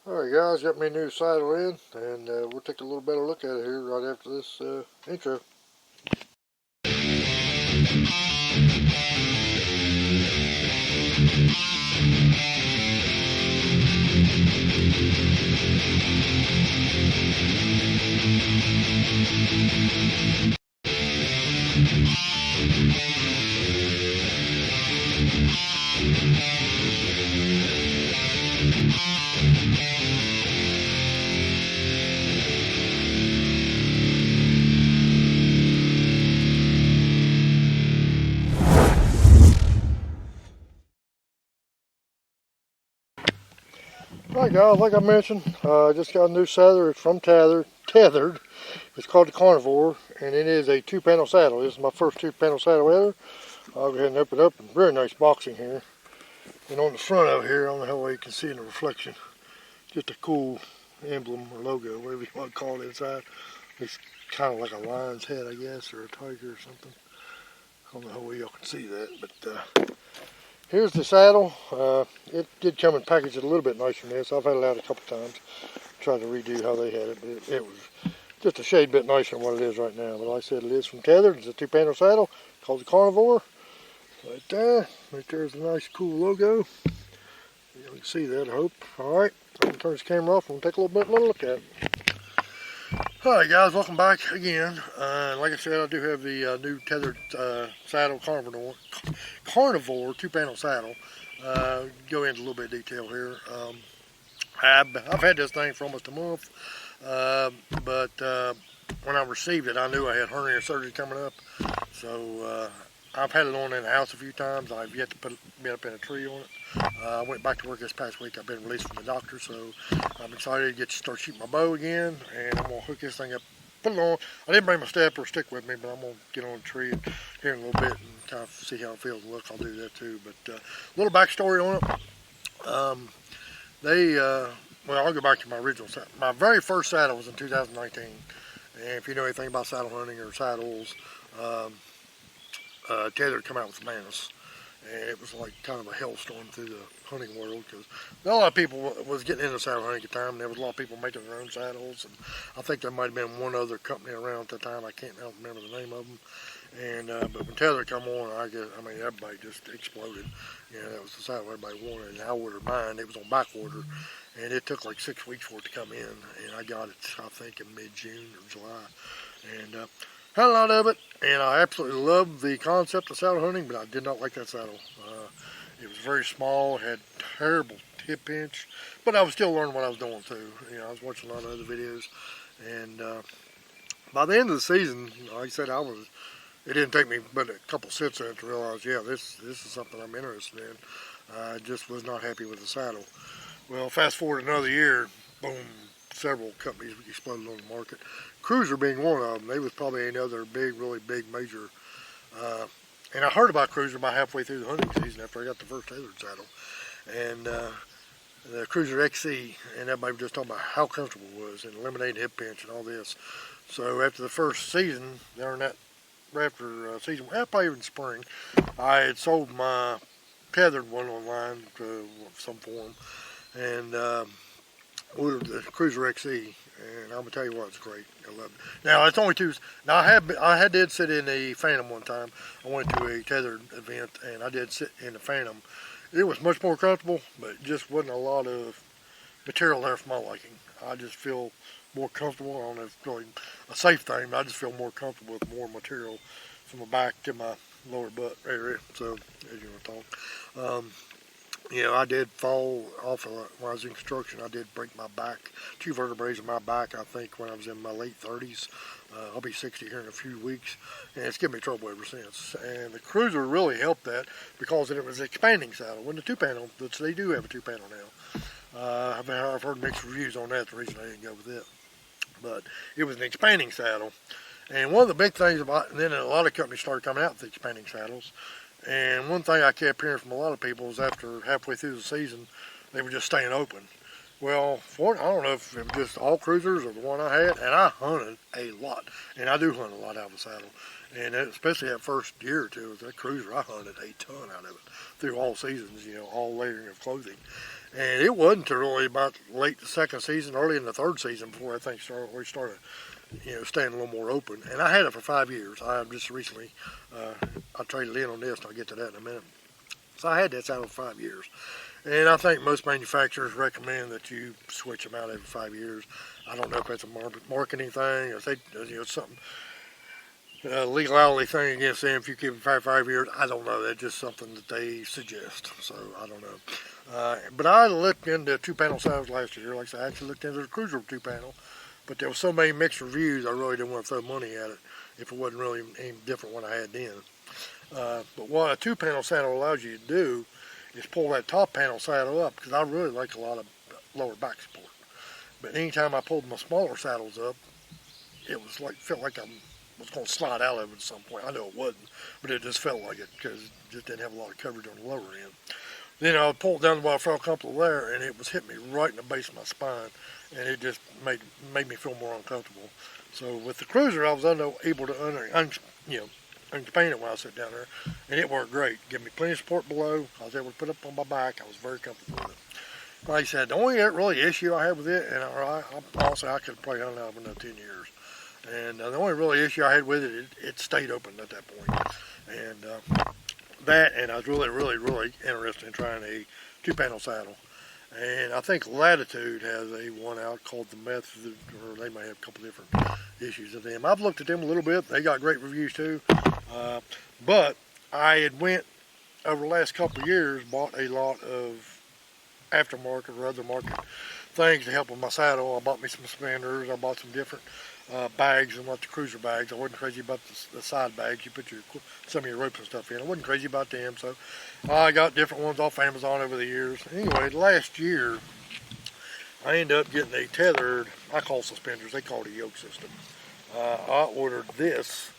Alright guys, got me a new saddle in, and we'll take a little better look at it here right after this intro. Alright guys, like I mentioned, I just got a new saddle. It's from Tethrd. It's called the Carnivore, and it is a two-panel saddle. This is my first two-panel saddle ever. I'll go ahead and open it up. Very nice boxing here. And on the front of here, I don't know how well you can see in the reflection, just a cool emblem or logo, whatever you want to call it inside. It's kind of like a lion's head, I guess, or a tiger or something. I don't know how well y'all can see that, but here's the saddle. It did come and package it a little bit nicer than this. I've had it out a couple times, tried to redo how they had it, but it was just a shade bit nicer than what it is right now. But like I said, it is from Tethrd. It's a two-panel saddle called the Carnivore. Right there's a nice cool logo. You can see that, I hope. Alright, I'm going to turn this camera off and we'll take a little look at it. Alright guys, welcome back again. Like I said, I do have the new Tethrd saddle, Carnivore two-panel saddle. Go into a little bit of detail here. I've had this thing for almost a month, but when I received it, I knew I had hernia surgery coming up. So I've had it on in the house a few times. I've yet to be up in a tree on it. I went back to work this past week. I've been released from the doctor, so I'm excited to start shooting my bow again, and I'm going to hook this thing up, put it on. I didn't bring my step or stick with me, but I'm going to get on the tree here in a little bit and kind of see how it feels and look. I'll do that too. But a little backstory on it. Well, I'll go back to my original saddle. My very first saddle was in 2019, and if you know anything about saddle hunting or saddles, Tethrd come out with Manus, and it was like kind of a hailstorm through the hunting world because not a lot of people was getting into saddle hunting at the time. And there was a lot of people making their own saddles, and I think there might have been one other company around at the time. I don't remember the name of them. And but when Tethrd come on, I mean everybody just exploded. You know, that was the saddle everybody wanted, and I ordered mine. It was on back order, and it took like 6 weeks for it to come in, and I got it I think in mid-June or July, and had a lot of it, and I absolutely loved the concept of saddle hunting, but I did not like that saddle. It was very small, had terrible hip pinch, but I was still learning what I was doing too. You know, I was watching a lot of other videos, and by the end of the season, like I said, it didn't take me but a couple sits in to realize, yeah, this is something I'm interested in. I just was not happy with the saddle. Well, fast forward another year, boom, several companies exploded on the market. Cruiser being one of them. They was probably another really big major. And I heard about Cruiser about halfway through the hunting season after I got the first Tethrd saddle. And the Cruiser XC, and everybody was just talking about how comfortable it was and eliminating hip pinch and all this. So after the first season, season, probably even spring, I had sold my Tethrd one online to some form, and ordered the Cruiser XE, and I'm gonna tell you what, it's great. I love it. Now it's only two. Now I did sit in a Phantom one time. I went to a Tethrd event, and I did sit in the Phantom. It was much more comfortable, but just wasn't a lot of material there for my liking. I just feel more comfortable. I don't know if it's really a safe thing, but I just feel more comfortable with more material from my back to my lower butt area. So as you want to talk. You know, I did fall off when I was in construction. I did break my back, 2 vertebrae in my back, I think, when I was in my late 30s. I'll be 60 here in a few weeks, and it's given me trouble ever since. And the Cruiser really helped that because it was an expanding saddle. When the two-panel, which they do have a two-panel now. I've heard mixed reviews on that, the reason I didn't go with it. But it was an expanding saddle. And one of the big things about, and then a lot of companies started coming out with expanding saddles. And one thing I kept hearing from a lot of people is after halfway through the season, they were just staying open. Well, I don't know if it was just all Cruisers or the one I had, and I hunted a lot. And I do hunt a lot out of the saddle. And especially that first year or two with that Cruiser, I hunted a ton out of it through all seasons, you know, all layering of clothing. And it wasn't until really about late the second season, early in the third season before I think we started, staying a little more open. And I had it for 5 years. I just recently, I traded in on this, and I'll get to that in a minute. So I had that saddle for 5 years. And I think most manufacturers recommend that you switch them out every 5 years. I don't know if that's a marketing thing or if they, something, legality thing against them if you keep it for 5 years. I don't know. That's just something that they suggest. So I don't know. But I looked into 2-panel saddles last year. Like I said, I actually looked into the Cruiser 2-panel. But there were so many mixed reviews, I really didn't want to throw money at it if it wasn't really any different than what I had then. But what a 2-panel saddle allows you to do is pull that top panel saddle up, because I really like a lot of lower back support. But anytime I pulled my smaller saddles up, it was felt like I was going to slide out of it at some point. I know it wasn't, but it just felt like it because it just didn't have a lot of coverage on the lower end. Then I pulled down the bottom, I felt comfortable there, and it was hitting me right in the base of my spine, and it just made me feel more uncomfortable. So with the Cruiser, I was able to unpaint it when I sat down there, and it worked great. Give me plenty of support below. I was able to put it up on my back. I was very comfortable with it. Like I said, the only really issue I had with it, and honestly I could probably hunt it out for another 10 years. And the only really issue I had with it, it stayed open at that point. And and I was really, really, really interested in trying a 2-panel saddle. And I think Latitude has a one out called the Method, or they may have a couple different issues of them. I've looked at them a little bit. They got great reviews too. But I had went over the last couple of years, bought a lot of aftermarket or other market things to help with my saddle. I bought me some suspenders. I bought some different bags and the Cruiser bags. I wasn't crazy about the side bags you put some of your ropes and stuff in. I wasn't crazy about them, so I got different ones off Amazon over the years. Anyway, last year I ended up getting a Tethrd, I call suspenders, they call it a yoke system. I ordered this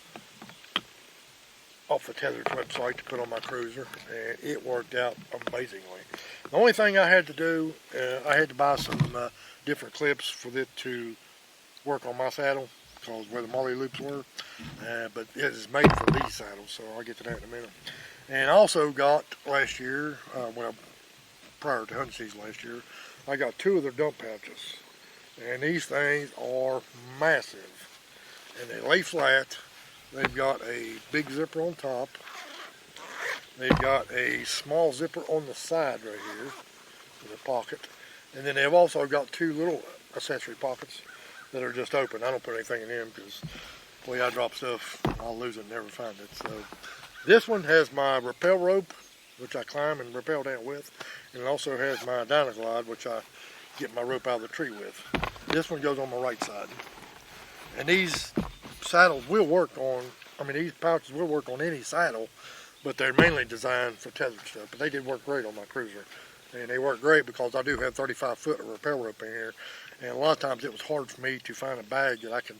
off the Tethrd website to put on my Cruiser, and it worked out amazingly. The only thing I had to do, I had to buy some different clips for it to work on my saddle, because where the molly loops were, but it is made for these saddles, so I'll get to that in a minute. And I also got last year, prior to hunting season last year, I got 2 of their dump pouches, and these things are massive, and they lay flat. They've got a big zipper on top. They've got a small zipper on the side right here for the pocket, and then they've also got 2 little accessory pockets that are just open. I don't put anything in them because the way I drop stuff, I'll lose it and never find it. So this one has my rappel rope, which I climb and rappel down with, and it also has my Dynaglide, which I get my rope out of the tree with. This one goes on my right side. And these saddles will work on, these pouches will work on any saddle, but they're mainly designed for tethered stuff. But they did work great on my Cruiser. And they work great because I do have 35 foot of rappel rope in here. And a lot of times it was hard for me to find a bag that I could,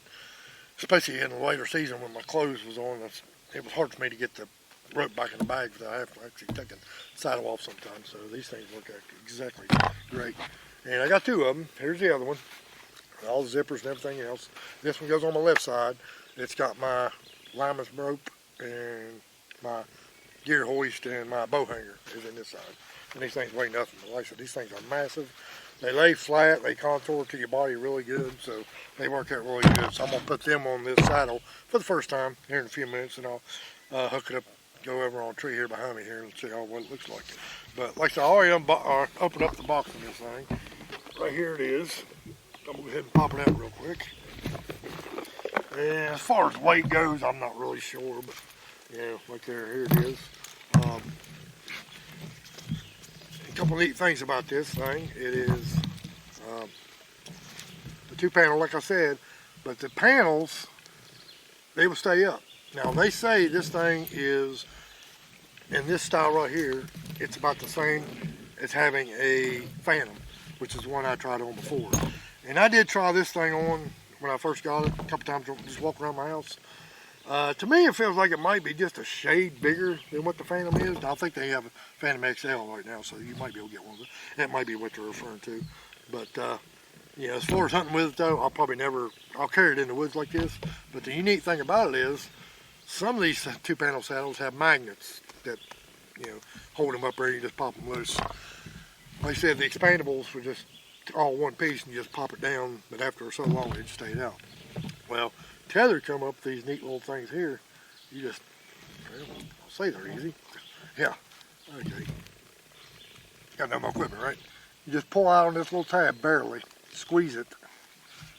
especially in the later season when my clothes was on, it was hard for me to get the rope back in the bag without having to actually take the saddle off sometimes. So these things work out exactly great. And I got 2 of them. Here's the other one. All the zippers and everything else. This one goes on my left side. It's got my lima's rope and my gear hoist and my bow hanger is in this side. And these things weigh nothing. Like I said, these things are massive. They lay flat, they contour to your body really good, so they work out really good. So I'm going to put them on this saddle for the first time here in a few minutes, and I'll hook it up, go over on a tree here behind me here and see what it looks like. But like I said, I already opened up the box of this thing. Right here it is. I'm going to go ahead and pop it out real quick. And as far as weight goes, I'm not really sure, but like here it is. A couple neat things about this thing. It is the 2-panel, like I said, but the panels, they will stay up. Now they say this thing is, in this style right here, it's about the same as having a Phantom, which is the one I tried on before. And I did try this thing on when I first got it a couple times, just walk around my house. To me, it feels like it might be just a shade bigger than what the Phantom is. Now, I think they have a Phantom XL right now, so you might be able to get one of them. That might be what they're referring to. But, as far as hunting with it, though, I'll carry it in the woods like this. But the unique thing about it is, some of these 2-panel saddles have magnets that, hold them up there, you just pop them loose. like I said, the expandables were just all one piece and you just pop it down, but after so long it stayed out. Well, Tethrd come up with these neat little things here. You just, well, I'll say they're easy. Yeah, okay. Got no more equipment, right? You just pull out on this little tab barely, squeeze it,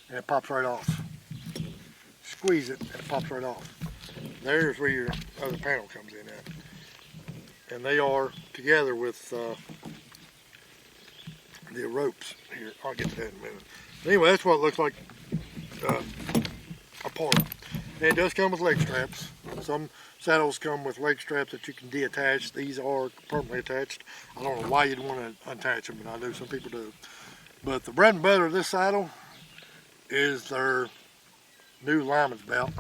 and it pops right off. Squeeze it, and it pops right off. There's where your other panel comes in at. And they are together with the ropes here. I'll get to that in a minute. Anyway, that's what it looks like apart. And it does come with leg straps. Some saddles come with leg straps that you can detach. These are permanently attached. I don't know why you'd want to unattach them, but I know some people do. But the bread and butter of this saddle is their new lineman's belt.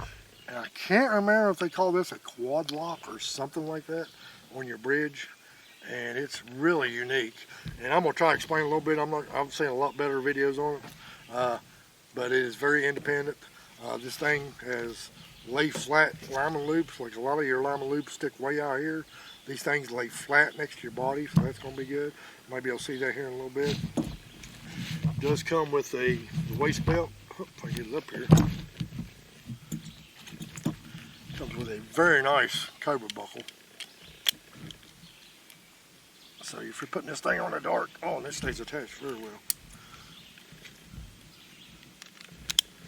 And I can't remember if they call this a quad lock or something like that on your bridge. And it's really unique. And I'm gonna try to explain a little bit. I've seen a lot better videos on it, but it is very independent. This thing has lay flat lineman loops, like a lot of your lineman loops stick way out here. These things lay flat next to your body, so that's gonna be good. Maybe I'll see that here in a little bit. It does come with the waist belt. If I get it up here. Comes with a very nice cobra buckle. So if you're putting this thing on the dark, oh, and this stays attached very well.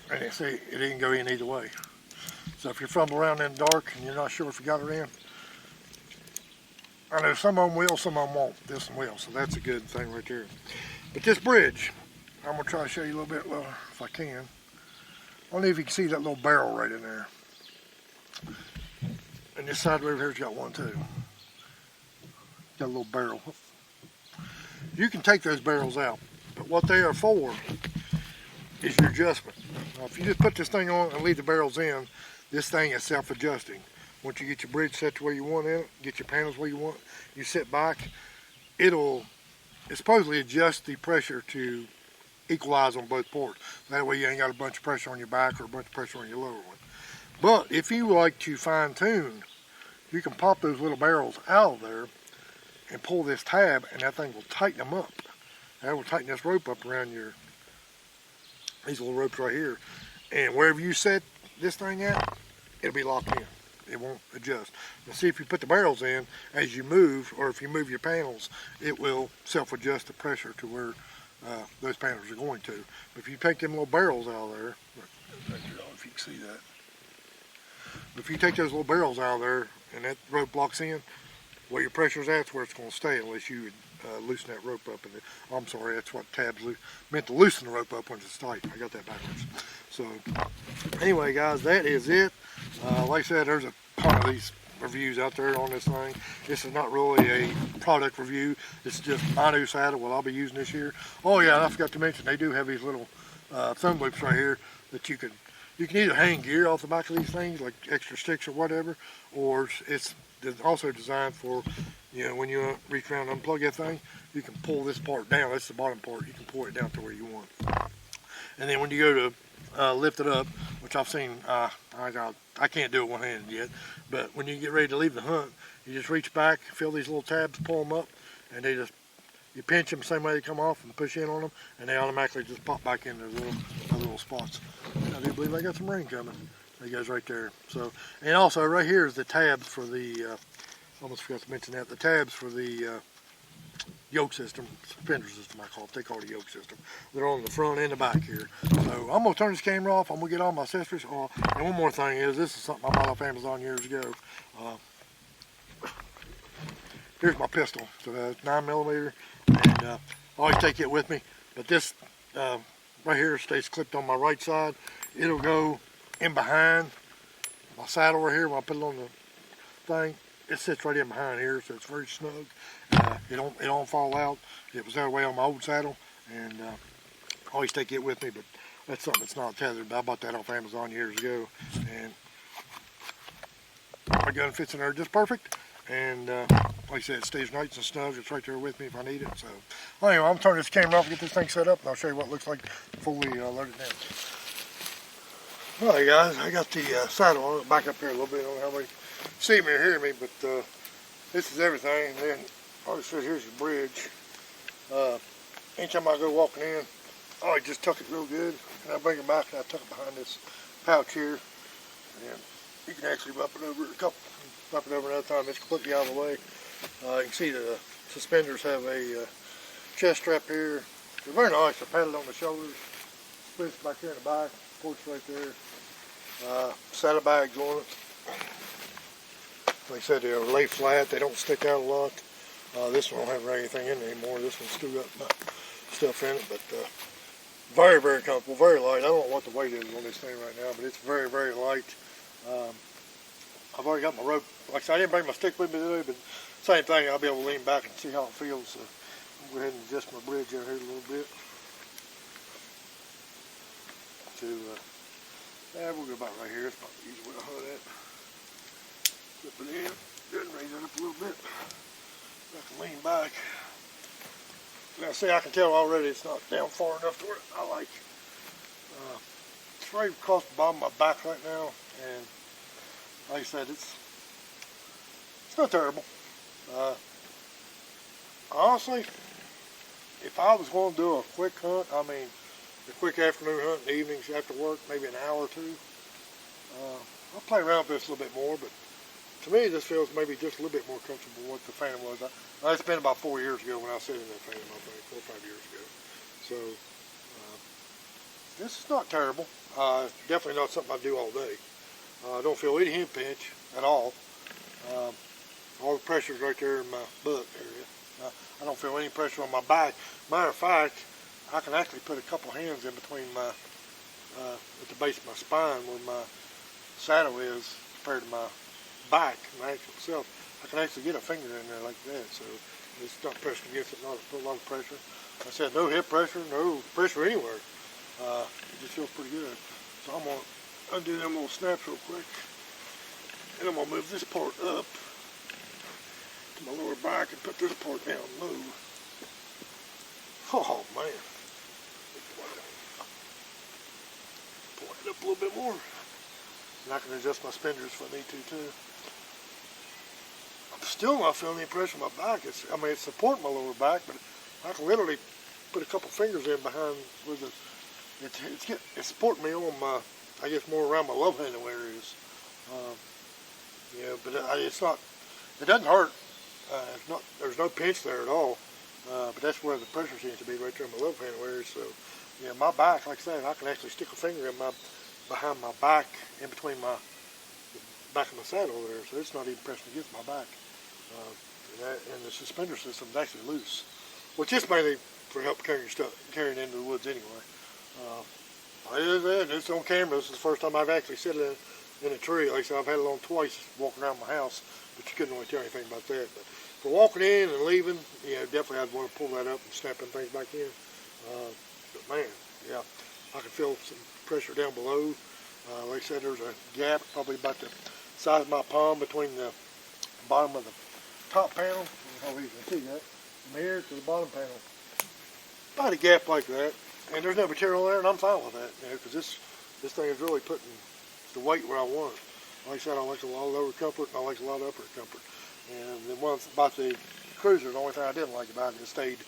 And you see, it didn't go in either way. So if you're fumbling around in the dark and you're not sure if you got it in, I know some of them will, some of them won't. This one will, so that's a good thing right there. But this bridge, I'm gonna try to show you a little bit if I can. I don't know if you can see that little barrel right in there. And this side over here's got one too. Got a little barrel. You can take those barrels out, but what they are for is your adjustment. Now, if you just put this thing on and leave the barrels in, this thing is self-adjusting. Once you get your bridge set to where you want it, get your panels where you want, you sit back, it supposedly adjust the pressure to equalize on both ports. That way you ain't got a bunch of pressure on your back or a bunch of pressure on your lower one. But if you like to fine tune, you can pop those little barrels out of there and pull this tab, and that thing will tighten them up. That will tighten this rope up around these little ropes right here. And wherever you set this thing at, it'll be locked in. It won't adjust. Now see, if you put the barrels in as you move, or if you move your panels, it will self-adjust the pressure to where those panels are going to. But if you take them little barrels out of there, I don't know if you can see that. But if you take those little barrels out of there and that rope locks in, where your pressure's at, that's where it's going to stay unless you loosen that rope up. I'm sorry, that's what tabs meant, to loosen the rope up when it's tight. I got that backwards. So anyway, guys, that is it. Like I said, there's a ton of these reviews out there on this thing. This is not really a product review. It's just my new saddle, what I'll be using this year. Oh yeah, and I forgot to mention, they do have these little thumb loops right here that you can either hang gear off the back of these things, like extra sticks or whatever, or it's also designed for, when you reach around and unplug that thing, you can pull this part down. That's the bottom part. You can pull it down to where you want. And then when you go to lift it up, which I've seen, I can't do it one-handed yet, but when you get ready to leave the hunt, you just reach back, feel these little tabs, pull them up, and you pinch them the same way they come off and push in on them, and they automatically just pop back in those little spots. I do believe I got some rain coming. It goes right there. So, and also right here is the tabs for the, almost forgot to mention that, the tabs for the yoke system, fender system I call it. They call it a yoke system. They're on the front and the back here. So I'm going to turn this camera off. I'm going to get all my accessories. And one more thing is, this is something I bought off Amazon years ago. Here's my pistol. So that's 9mm, and I always take it with me. But this right here stays clipped on my right side. It'll go in behind my saddle right here when I put it on the thing. It sits right in behind here, so it's very snug. It don't fall out. It was that way on my old saddle, and I always take it with me. But that's something that's not tethered. But I bought that off Amazon years ago, and my gun fits in there just perfect. And like I said, it stays nice and snug. It's right there with me if I need it. So anyway, I'm turning this camera off and get this thing set up, and I'll show you what it looks like before we load it down. Alright guys, I got the saddle on. Back up here a little bit. I don't know how many see me or hear me, but this is everything. And then, like I said, here's your bridge. Anytime I go walking in, I just tuck it real good, and I bring it back and I tuck it behind this pouch here, and you can actually wrap it over another time. It's completely out of the way. You can see the suspenders have a chest strap here. They're very nice. They're padded on the shoulders. Splits back here in the back. Porch right there. Saddlebags on it. Like I said, they'll lay flat. They don't stick out a lot. This one don't have anything in it anymore. This one's still got stuff in it, but very, very comfortable, very light. I don't know what the weight is on this thing right now, but it's very, very light. I've already got my rope. Like I said, I didn't bring my stick with me today, but same thing. I'll be able to lean back and see how it feels. So I'll go ahead and adjust my bridge out here a little bit. We'll go about right here. It's probably the easy way to hold that. Flip it in. Go ahead and raise it up a little bit. I can lean back. Now see, I can tell already it's not down far enough to where I like. It's right across the bottom of my back right now, and like I said, it's not terrible. Honestly, if I was going to do a quick hunt, I mean, a quick afternoon hunt in the evenings after work, maybe an hour or two, I'll play around with this a little bit more, but to me, this feels maybe just a little bit more comfortable than what the Phantom was. It's been about 4 years ago when I was sitting in that Phantom, I think, 4 or 5 years ago. So, this is not terrible. Definitely not something I do all day. I don't feel any hip pinch at all. All the pressure's right there in my butt area. I don't feel any pressure on my back. Matter of fact, I can actually put a couple hands in between my, at the base of my spine where my saddle is compared to my back, my actual self. I can actually get a finger in there like that, so it's not pressure against it, not a lot of pressure. Like I said, no hip pressure, no pressure anywhere. It just feels pretty good. So I'm going to undo them little snaps real quick, and I'm going to move this part up to my lower back and put this part down low. Oh man. Pull it up a little bit more. And I can adjust my spinders if I need to too. I'm still not feeling any pressure on my back. It's supporting my lower back, but I can literally put a couple fingers in behind with it. It's supporting me on my, I guess, more around my love handle areas. Yeah, but it's not, it doesn't hurt. There's no pinch there at all. But that's where the pressure seems to be, right there in my love handle area. So, yeah, my back, like I said, I can actually stick a finger in behind my back, in between the back of my saddle there. So it's not even pressing against my back. And the suspender system is actually loose, which is mainly for help carrying into the woods anyway. It's on camera. This is the first time I've actually sit in a tree. Like I said, I've had it on twice walking around my house, but you couldn't really tell anything about that. But for walking in and leaving, yeah, definitely I'd want to pull that up and snapping things back in. But man, yeah, I can feel some pressure down below. Like I said, there's a gap probably about the size of my palm between the bottom of the top panel. I don't know if you can see that. From here to the bottom panel. About a gap like that. And there's no material there, and I'm fine with that, because this thing is really putting the weight where I want it. Like I said, I like a lot of lower comfort, and I like a lot of upper comfort. And the one about the Cruiser, the only thing I didn't like about it, it stayed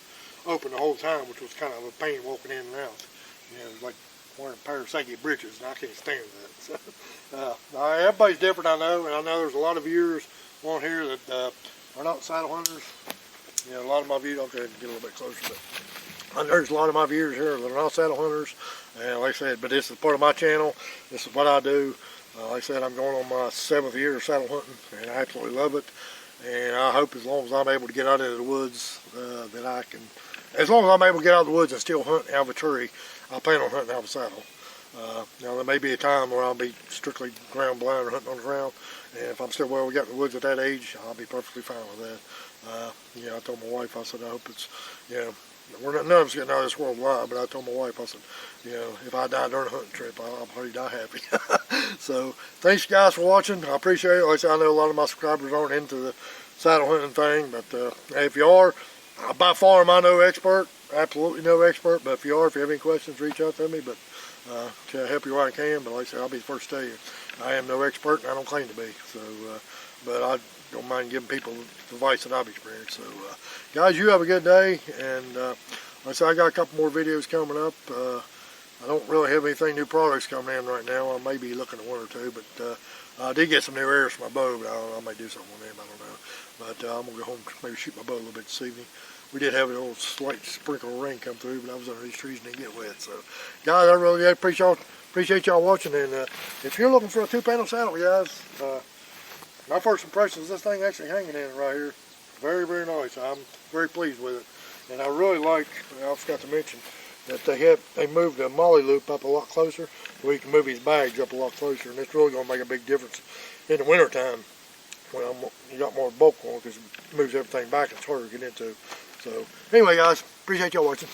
open the whole time, which was kind of a pain walking in and out. You know, it was like wearing a pair of Sankey britches, and I can't stand that. So, everybody's different, I know, and I know there's a lot of viewers on here that are not saddle hunters. You know, a lot of my viewers, okay, get a little bit closer, but there's a lot of my viewers here that are not saddle hunters, and like I said, but this is part of my channel. This is what I do. Like I said, I'm going on my 7th year of saddle hunting, and I absolutely love it. And I hope as long as I'm able to get out into the woods, that I can, as long as I'm able to get out of the woods and still hunt out of a tree, I plan on hunting out of a saddle. Now there may be a time where I'll be strictly ground blind or hunting on the ground, and if I'm still well we got in the woods at that age, I'll be perfectly fine with that. You know, I told my wife, I said, I hope it's, you know, none of us getting out of this world alive, but I told my wife, I said, you know, if I die during a hunting trip, I'll probably die happy. So, thanks guys for watching. I appreciate it. Like I said, I know a lot of my subscribers aren't into the saddle hunting thing, but if you are, by far am I no expert, absolutely no expert, but if you have any questions, reach out to me, but to help you where I can. But like I said, I'll be the first to tell you, I am no expert, and I don't claim to be. So, but don't mind giving people the advice that I've experienced. So, guys, you have a good day, and like I said, I got a couple more videos coming up. I don't really have anything new products coming in right now. I may be looking at one or two, but I did get some new airs for my bow, but I may do something on them, I don't know. But I'm going to go home and maybe shoot my bow a little bit this evening. We did have a little slight sprinkle of rain come through, but I was under these trees and didn't get wet. So, guys, I really appreciate y'all watching. And if you're looking for a 2-panel saddle, guys, my first impression is this thing actually hanging in it right here. Very, very nice. I'm very pleased with it. And I really like, I forgot to mention, that they moved the molly loop up a lot closer, where you can move his bags up a lot closer, and it's really going to make a big difference in the winter time when you got more bulk on, because it moves everything back and it's harder to get into. So anyway, guys, appreciate y'all watching.